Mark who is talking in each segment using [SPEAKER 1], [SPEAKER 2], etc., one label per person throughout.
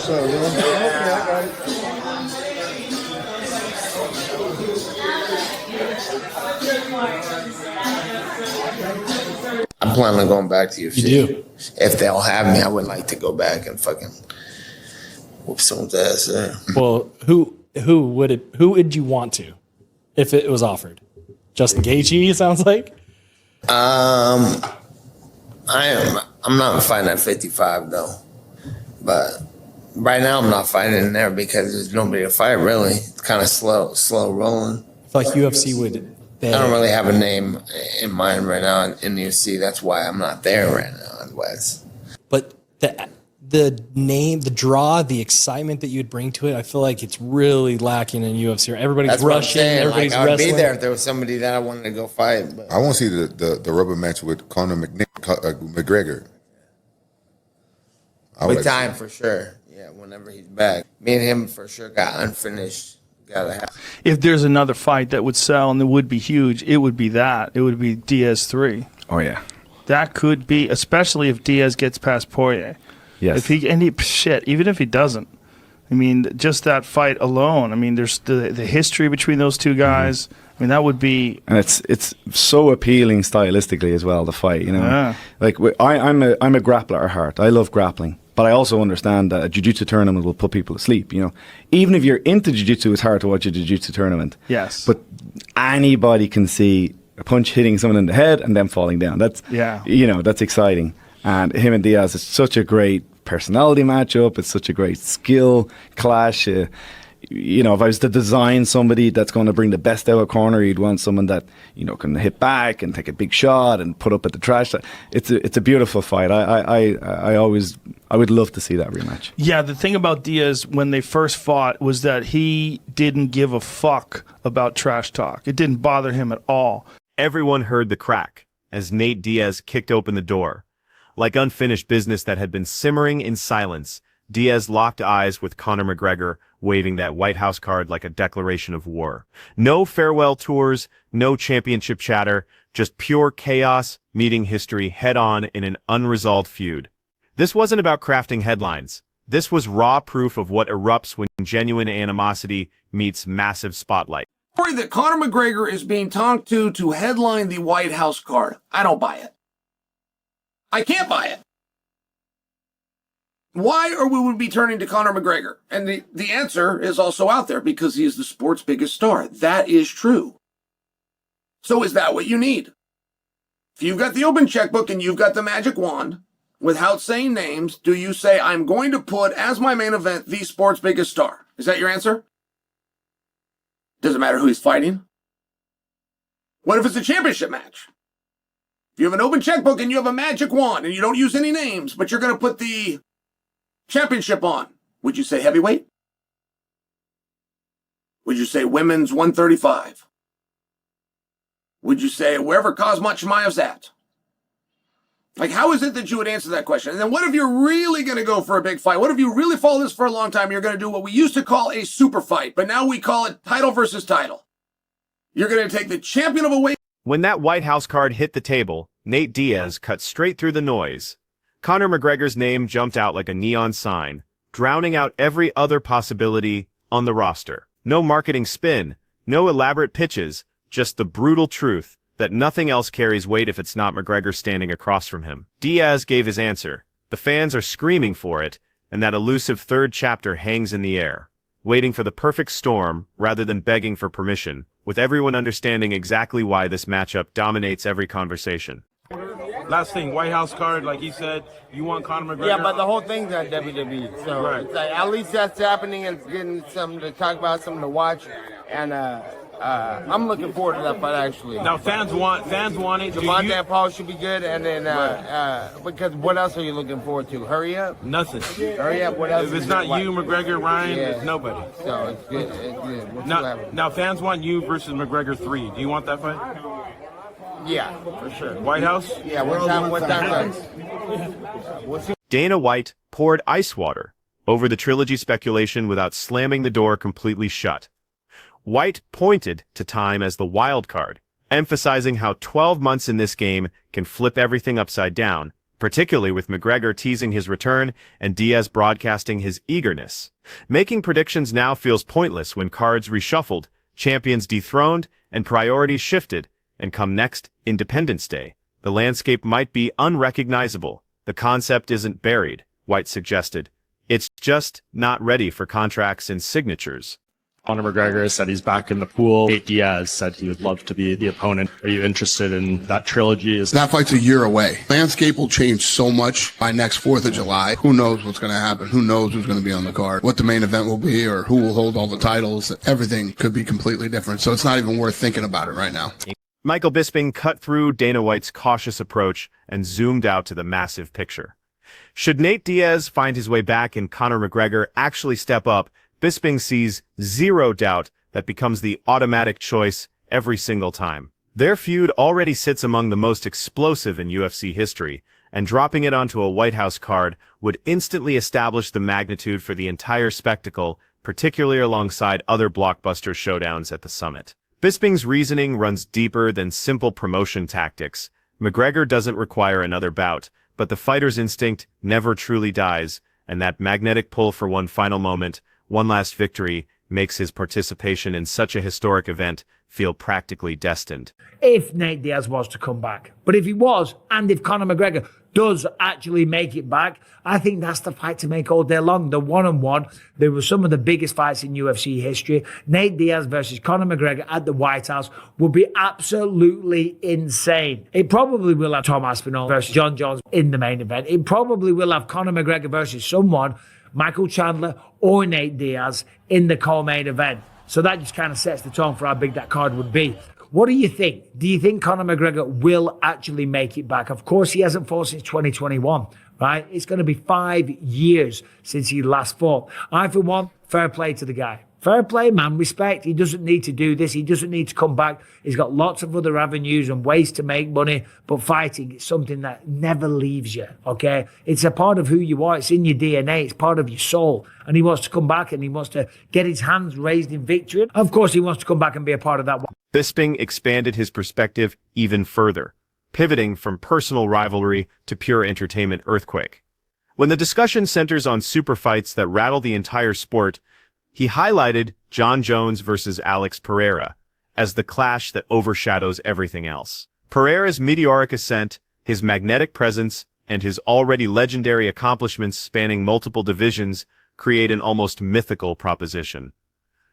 [SPEAKER 1] So, okay, I got it.
[SPEAKER 2] I'm planning on going back to UFC.
[SPEAKER 3] You do?
[SPEAKER 2] If they'll have me, I would like to go back and fucking whoop someone's ass there.
[SPEAKER 3] Well, who would you want to if it was offered? Justin Gaethje, it sounds like.
[SPEAKER 2] I'm not fighting at 55 though, but right now I'm not fighting in there because there's nobody to fight really. It's kind of slow rolling.
[SPEAKER 3] I feel like UFC would.
[SPEAKER 2] I don't really have a name in mind right now in the UFC. That's why I'm not there right now in West.
[SPEAKER 3] But the name, the draw, the excitement that you'd bring to it, I feel like it's really lacking in UFC. Everybody's
[SPEAKER 2] That's
[SPEAKER 3] rushing, everybody's
[SPEAKER 2] I'd
[SPEAKER 3] wrestling.
[SPEAKER 2] be there if there was somebody that I wanted to go fight. But
[SPEAKER 4] I want to see the rubber match with Conor McGregor.
[SPEAKER 2] with time for sure. Yeah, whenever he's back. Me and him for sure got unfinished. Gotta have.
[SPEAKER 5] If there's another fight that would sell and it would be huge, it would be that. It would be Diaz 3.
[SPEAKER 6] Oh yeah.
[SPEAKER 5] That could be, especially if Diaz gets past Poirier.
[SPEAKER 6] Yes.
[SPEAKER 5] Even if he doesn't. I mean, just that fight alone. I mean, there's the history between those two guys. I mean, that would be.
[SPEAKER 6] And it's so appealing stylistically as well. The fight, you know,
[SPEAKER 5] Yeah.
[SPEAKER 6] like I'm a grappler at heart. I love grappling, but I also understand that a jiu-jitsu tournament will put people to sleep. You know, even if you're into jiu-jitsu, it's hard to watch a jiu-jitsu tournament.
[SPEAKER 5] Yes.
[SPEAKER 6] But anybody can see a punch hitting someone in the head and them falling down. That's that's exciting. And him and Diaz is such a great personality matchup. It's such a great skill clash. If I was to design somebody that's going to bring the best out of Conor, you'd want someone that can hit back and take a big shot and put up at the trash. It's a beautiful fight. I would love to see that rematch.
[SPEAKER 5] Yeah, the thing about Diaz when they first fought was that he didn't give a fuck about trash talk. It didn't bother him at all.
[SPEAKER 7] Everyone heard the crack as Nate Diaz kicked open the door. Like unfinished business that had been simmering in silence, Diaz locked eyes with Conor McGregor, waving that White House card like a declaration of war. No farewell tours, no championship chatter, just pure chaos meeting history head-on in an unresolved feud. This wasn't about crafting headlines. This was raw proof of what erupts when genuine animosity meets massive spotlight.
[SPEAKER 8] Story that Conor McGregor is being talked to headline the White House card. I don't buy it. I can't buy it. Why are we be turning to Conor McGregor? And the answer is also out there because he is the sport's biggest star. That is true. So is that what you need? If you've got the open checkbook and you've got the magic wand, without saying names, do you say, I'm going to put as my main event the sport's biggest star? Is that your answer? Does it matter who he's fighting? What if it's a championship match? If you have an open checkbook and you have a magic wand and you don't use any names, but you're going to put the championship on, would you say heavyweight? Would you say women's 135? Would you say wherever Kazmat Chimaev's at? Like, how is it that you would answer that question? And then what if you're really going to go for a big fight? What if you really follow this for a long time? You're going to do what we used to call a super fight, but now we call it title versus title. You're going to take the champion of a weight.
[SPEAKER 7] When that White House card hit the table, Nate Diaz cut straight through the noise. Conor McGregor's name jumped out like a neon sign, drowning out every other possibility on the roster. No marketing spin, no elaborate pitches, just the brutal truth that nothing else carries weight if it's not McGregor standing across from him. Diaz gave his answer. The fans are screaming for it, and that elusive third chapter hangs in the air, waiting for the perfect storm rather than begging for permission, with everyone understanding exactly why this matchup dominates every conversation.
[SPEAKER 9] Last thing, White House card, like he said, you want Conor McGregor?
[SPEAKER 10] Yeah, but the whole thing's on WWE, so
[SPEAKER 9] right.
[SPEAKER 10] It's like, at least that's happening and it's getting something to talk about, something to watch, and I'm looking forward to that fight actually.
[SPEAKER 9] Now fans want it.
[SPEAKER 10] Devontae Paul should be good, and then because what else are you looking forward to? Hurry up.
[SPEAKER 9] Nothing.
[SPEAKER 10] Hurry up. What else?
[SPEAKER 9] If it's not you, McGregor, Ryan, it's nobody.
[SPEAKER 10] So it's good. It's good.
[SPEAKER 9] Now fans want you versus McGregor 3. Do you want that fight?
[SPEAKER 10] Yeah, for sure.
[SPEAKER 9] White House?
[SPEAKER 10] Yeah, what time?
[SPEAKER 7] Dana White poured ice water over the trilogy speculation without slamming the door completely shut. White pointed to time as the wild card, emphasizing how 12 months in this game can flip everything upside down, particularly with McGregor teasing his return and Diaz broadcasting his eagerness. Making predictions now feels pointless when cards reshuffled, champions dethroned, and priorities shifted, and come next Independence Day. The landscape might be unrecognizable. The concept isn't buried, White suggested. It's just not ready for contracts and signatures.
[SPEAKER 11] Conor McGregor said he's back in the pool. Nate Diaz said he would love to be the opponent. Are you interested in that trilogy?
[SPEAKER 12] That fight's a year away. Landscape will change so much by next 4th of July. Who knows what's going to happen? Who knows who's going to be on the card? What the main event will be, or who will hold all the titles? Everything could be completely different. So it's not even worth thinking about it right now.
[SPEAKER 7] Michael Bisping cut through Dana White's cautious approach and zoomed out to the massive picture. Should Nate Diaz find his way back and Conor McGregor actually step up, Bisping sees zero doubt that becomes the automatic choice every single time. Their feud already sits among the most explosive in UFC history, and dropping it onto a White House card would instantly establish the magnitude for the entire spectacle, particularly alongside other blockbuster showdowns at the summit. Bisping's reasoning runs deeper than simple promotion tactics. McGregor doesn't require another bout, but the fighter's instinct never truly dies, and that magnetic pull for one final moment, one last victory, makes his participation in such a historic event feel practically destined.
[SPEAKER 13] If Nate Diaz was to come back, but if he was, and if Conor McGregor does actually make it back, I think that's the fight to make all day long. The one-on-one, there were some of the biggest fights in UFC history. Nate Diaz versus Conor McGregor at the White House would be absolutely insane. It probably will have Tom Aspinall versus John Jones in the main event. It probably will have Conor McGregor versus someone, Michael Chandler or Nate Diaz, in the co-main event. So that just kind of sets the tone for how big that card would be. What do you think? Do you think Conor McGregor will actually make it back? Of course, he hasn't fought since 2021, right? It's going to be 5 years since he last fought. I, for one, fair play to the guy. Fair play, man. Respect. He doesn't need to do this. He doesn't need to come back. He's got lots of other avenues and ways to make money. But fighting is something that never leaves you, okay? It's a part of who you are. It's in your DNA. It's part of your soul. And he wants to come back and he wants to get his hands raised in victory. Of course, he wants to come back and be a part of that one.
[SPEAKER 7] Bisping expanded his perspective even further, pivoting from personal rivalry to pure entertainment earthquake. When the discussion centers on super fights that rattle the entire sport, he highlighted Jon Jones versus Alex Pereira as the clash that overshadows everything else. Pereira's meteoric ascent, his magnetic presence, and his already legendary accomplishments spanning multiple divisions create an almost mythical proposition.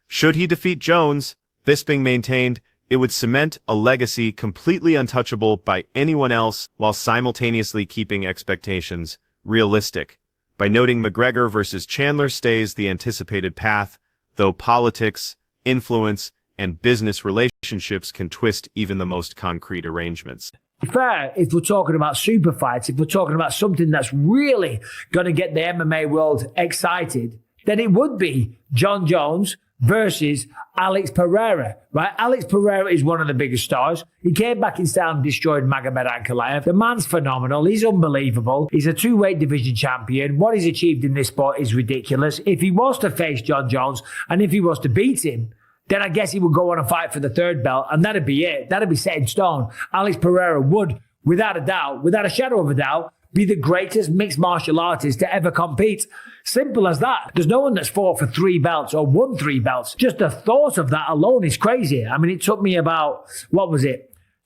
[SPEAKER 7] Should he defeat Jones, Bisping maintained, it would cement a legacy completely untouchable by anyone else while simultaneously keeping expectations realistic. By noting McGregor versus Chandler stays the anticipated path, though politics, influence, and business relationships can twist even the most concrete arrangements.
[SPEAKER 13] Fair, if we're talking about super fights, if we're talking about something that's really going to get the MMA world excited, then it would be Jon Jones versus Alex Pereira, right? Alex Pereira is one of the biggest stars. He came back in style and destroyed Magomed Ankalaev. The man's phenomenal. He's unbelievable. He's a two-weight division champion. What he's achieved in this sport is ridiculous. If he was to face Jon Jones and if he was to beat him, then I guess he would go on and fight for the third belt, and that'd be it. That'd be set in stone. Alex Pereira would, without a doubt, without a shadow of a doubt, be the greatest mixed martial artist to ever compete. Simple as that. There's no one that's fought for 3 belts or won 3 belts. Just the thought of that alone is crazy. I mean, it took me about,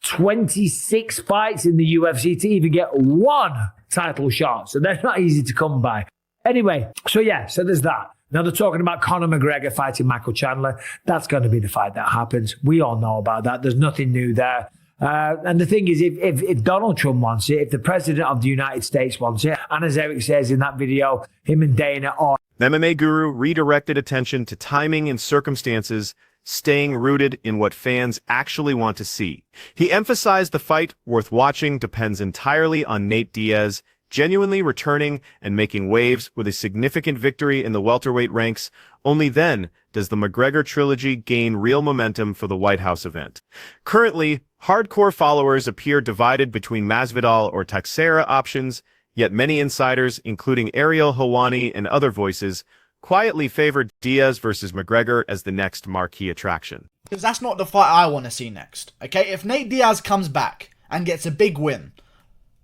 [SPEAKER 13] 26 fights in the UFC to even get 1 title shot. So they're not easy to come by. Anyway, so there's that. Now they're talking about Conor McGregor fighting Michael Chandler. That's going to be the fight that happens. We all know about that. There's nothing new there. And the thing is, if Donald Trump wants it, if the president of the United States wants it, and as Eric says in that video, him and Dana are...
[SPEAKER 7] The MMA guru redirected attention to timing and circumstances, staying rooted in what fans actually want to see. He emphasized the fight worth watching depends entirely on Nate Diaz genuinely returning and making waves with a significant victory in the welterweight ranks. Only then does the McGregor trilogy gain real momentum for the White House event. Currently, hardcore followers appear divided between Masvidal or Teixeira options, yet many insiders, including Ariel Helwani and other voices, quietly favored Diaz versus McGregor as the next marquee attraction.
[SPEAKER 14] Because that's not the fight I want to see next, okay? If Nate Diaz comes back and gets a big win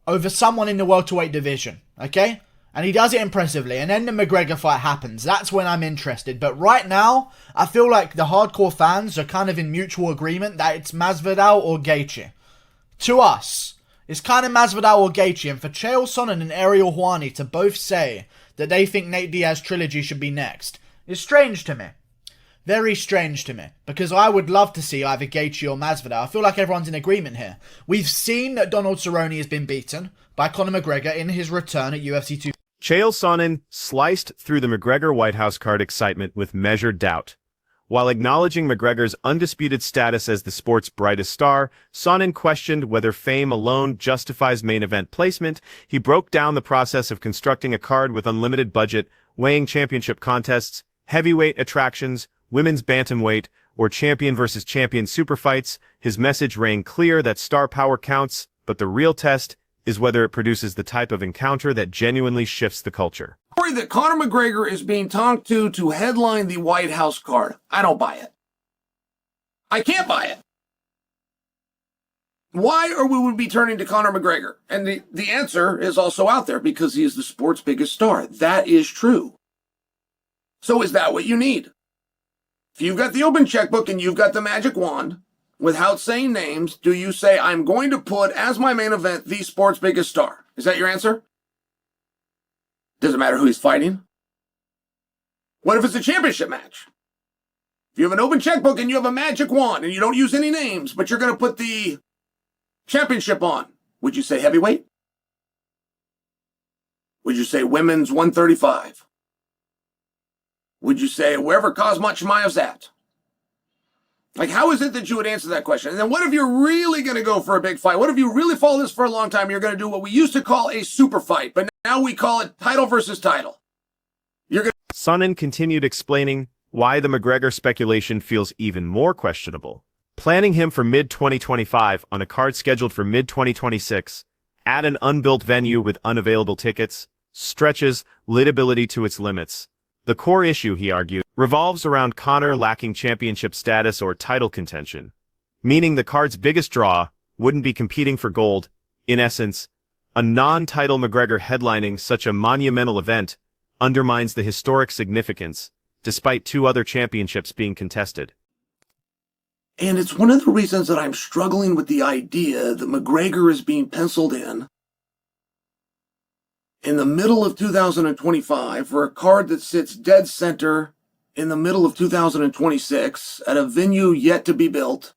[SPEAKER 14] over someone in the welterweight division, okay? And he does it impressively, and then the McGregor fight happens. That's when I'm interested. But right now, I feel like the hardcore fans are kind of in mutual agreement that it's Masvidal or Gaethje. To us, it's kind of Masvidal or Gaethje, and for Chael Sonnen and Ariel Helwani to both say that they think Nate Diaz trilogy should be next is strange to me. Very strange to me, because I would love to see either Gaethje or Masvidal. I feel like everyone's in agreement here. We've seen that Donald Cerrone has been beaten by Conor McGregor in his return at UFC 2.
[SPEAKER 7] Chael Sonnen sliced through the McGregor White House card excitement with measured doubt. While acknowledging McGregor's undisputed status as the sport's brightest star, Sonnen questioned whether fame alone justifies main event placement. He broke down the process of constructing a card with unlimited budget, weighing championship contests, heavyweight attractions, women's bantamweight, or champion versus champion super fights. His message rang clear that star power counts, but the real test is whether it produces the type of encounter that genuinely shifts the culture.
[SPEAKER 8] Story that Conor McGregor is being talked to headline the White House card. I don't buy it. I can't buy it. Why are we would be turning to Conor McGregor? And the answer is also out there, because he is the sport's biggest star. That is true. So is that what you need? If you've got the open checkbook and you've got the magic wand, without saying names, do you say, I'm going to put as my main event the sport's biggest star? Is that your answer? Doesn't matter who he's fighting. What if it's a championship match? If you have an open checkbook and you have a magic wand and you don't use any names, but you're going to put the championship on, would you say heavyweight? Would you say women's 135? Would you say wherever Kazmat Chimaev's at? Like, how is it that you would answer that question? And then what if you're really going to go for a big fight? What if you really follow this for a long time? You're going to do what we used to call a super fight, but now we call it title versus title.
[SPEAKER 7] Sonnen continued explaining why the McGregor speculation feels even more questionable. Planning him for mid-2025 on a card scheduled for mid-2026 at an unbuilt venue with unavailable tickets stretches lidability to its limits. The core issue, he argued, revolves around Conor lacking championship status or title contention, meaning the card's biggest draw wouldn't be competing for gold. In essence, a non-title McGregor headlining such a monumental event undermines the historic significance, despite two other championships being contested.
[SPEAKER 8] And it's one of the reasons that I'm struggling with the idea that McGregor is being penciled in the middle of 2025 for a card that sits dead center in the middle of 2026 at a venue yet to be built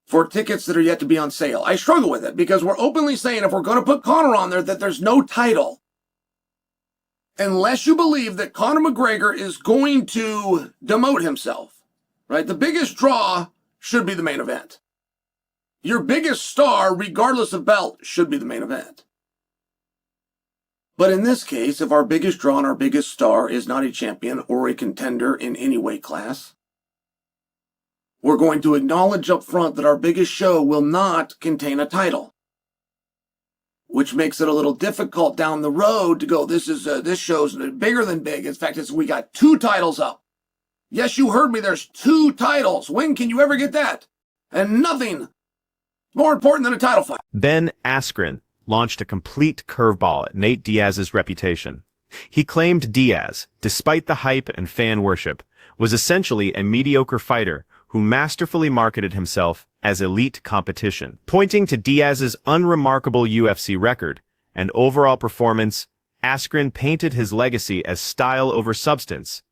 [SPEAKER 8] for tickets that are yet to be on sale. I struggle with it because we're openly saying if we're going to put Conor on there that there's no title. Unless you believe that Conor McGregor is going to demote himself, right? The biggest draw should be the main event. Your biggest star, regardless of belt, should be the main event. But in this case, if our biggest draw and our biggest star is not a champion or a contender in any weight class, we're going to acknowledge up front that our biggest show will not contain a title, which makes it a little difficult down the road to go, this show's bigger than big. In fact, we got 2 titles up. Yes, you heard me. There's 2 titles. When can you ever get that? And nothing more important than a title fight.
[SPEAKER 7] Ben Askren launched a complete curveball at Nate Diaz's reputation. He claimed Diaz, despite the hype and fan worship, was essentially a mediocre fighter who masterfully marketed himself as elite competition. Pointing to Diaz's unremarkable UFC record and overall performance, Askren painted his legacy as style over substance,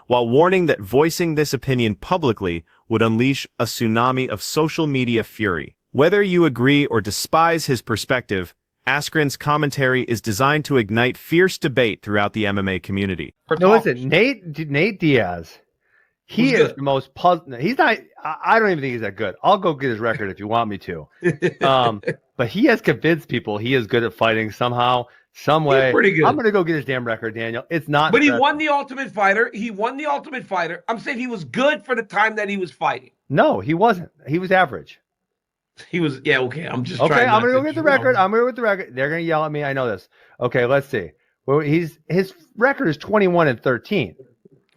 [SPEAKER 7] while warning that voicing this opinion publicly would unleash a tsunami of social media fury. Whether you agree or despise his perspective, Askren's commentary is designed to ignite fierce debate throughout the MMA community.
[SPEAKER 1] No, listen, Nate Diaz, he is the most puzzling. He's not. I don't even think he's that good. I'll go get his record if you want me to. But he has convinced people he is good at fighting somehow, some way.
[SPEAKER 15] He's pretty good.
[SPEAKER 1] I'm gonna go get his damn record, Daniel. It's not.
[SPEAKER 15] But he won the Ultimate Fighter. He won the Ultimate Fighter. I'm saying he was good for the time that he was fighting.
[SPEAKER 1] No, he wasn't. He was average.
[SPEAKER 15] He was, yeah, okay. I'm just
[SPEAKER 1] okay.
[SPEAKER 15] trying.
[SPEAKER 1] I'm gonna go get the record. I'm gonna go get the record. They're gonna yell at me. I know this. Okay, let's see. Well, his record is 21-13.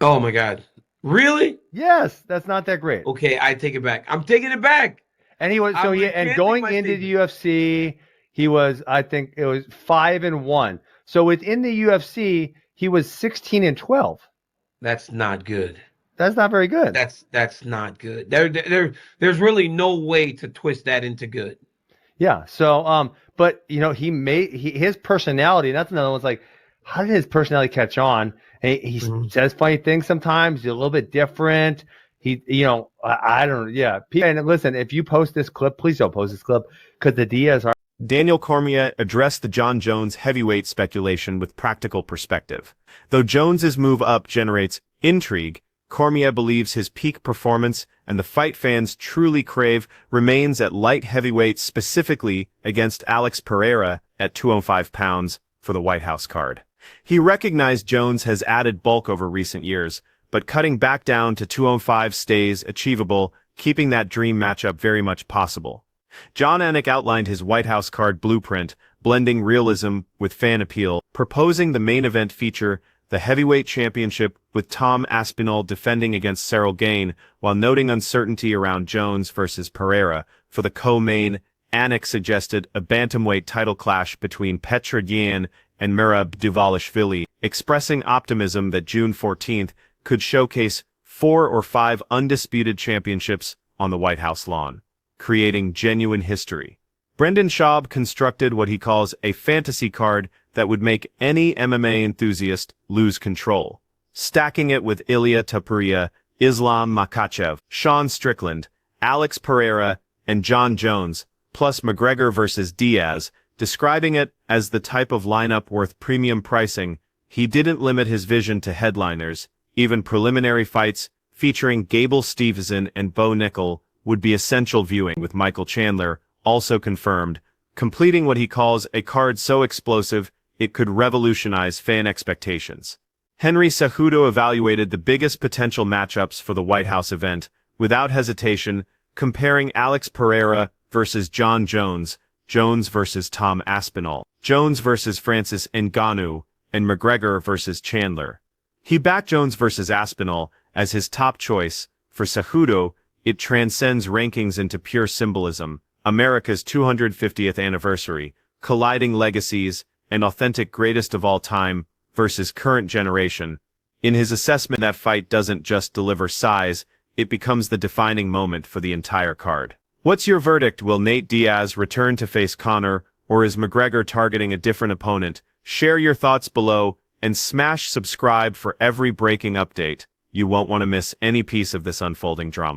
[SPEAKER 15] Oh my God, really?
[SPEAKER 1] Yes, that's not that great.
[SPEAKER 15] Okay, I take it back. I'm taking it back.
[SPEAKER 1] And he was
[SPEAKER 15] I'm
[SPEAKER 1] and
[SPEAKER 15] recanting
[SPEAKER 1] going
[SPEAKER 15] my
[SPEAKER 1] into the
[SPEAKER 15] statement.
[SPEAKER 1] UFC, he was, I think it was 5-1. So within the UFC, he was 16-12.
[SPEAKER 15] That's not good.
[SPEAKER 1] That's not very good.
[SPEAKER 15] That's not good. There's really no way to twist that into good.
[SPEAKER 1] Yeah. So, but his personality. That's another one's like, how did his personality catch on? And he says funny things sometimes. He's a little bit different. I don't know. Yeah. And listen, if you post this clip, please don't post this clip because the Diaz are.
[SPEAKER 7] Daniel Cormier addressed the Jon Jones heavyweight speculation with practical perspective. Though Jones's move up generates intrigue, Cormier believes his peak performance and the fight fans truly crave remains at light heavyweight, specifically against Alex Pereira at 205 pounds for the White House card. He recognized Jones has added bulk over recent years, but cutting back down to 205 stays achievable, keeping that dream matchup very much possible. Jon Anik outlined his White House card blueprint, blending realism with fan appeal, proposing the main event feature the heavyweight championship with Tom Aspinall defending against Cyril Gane, while noting uncertainty around Jones versus Pereira. For the co-main, Anik suggested a bantamweight title clash between Petr Yan and Merab Dvalishvili, expressing optimism that June 14th could showcase 4 or 5 undisputed championships on the White House lawn, creating genuine history. Brendan Schaub constructed what he calls a fantasy card that would make any MMA enthusiast lose control, stacking it with Ilia Topuria, Islam Makhachev, Sean Strickland, Alex Pereira, and Jon Jones, plus McGregor versus Diaz, describing it as the type of lineup worth premium pricing. He didn't limit his vision to headliners. Even preliminary fights featuring Gable Stevenson and Bo Nickel would be essential viewing, with Michael Chandler also confirmed, completing what he calls a card so explosive it could revolutionize fan expectations. Henry Cejudo evaluated the biggest potential matchups for the White House event, without hesitation, comparing Alex Pereira versus Jon Jones, Jones versus Tom Aspinall, Jones versus Francis Ngannou, and McGregor versus Chandler. He backed Jones versus Aspinall as his top choice. For Cejudo, it transcends rankings into pure symbolism, America's 250th anniversary, colliding legacies, and authentic greatest of all time versus current generation. In his assessment, that fight doesn't just deliver size, it becomes the defining moment for the entire card. What's your verdict? Will Nate Diaz return to face Conor, or is McGregor targeting a different opponent? Share your thoughts below, and smash subscribe for every breaking update. You won't want to miss any piece of this unfolding drama.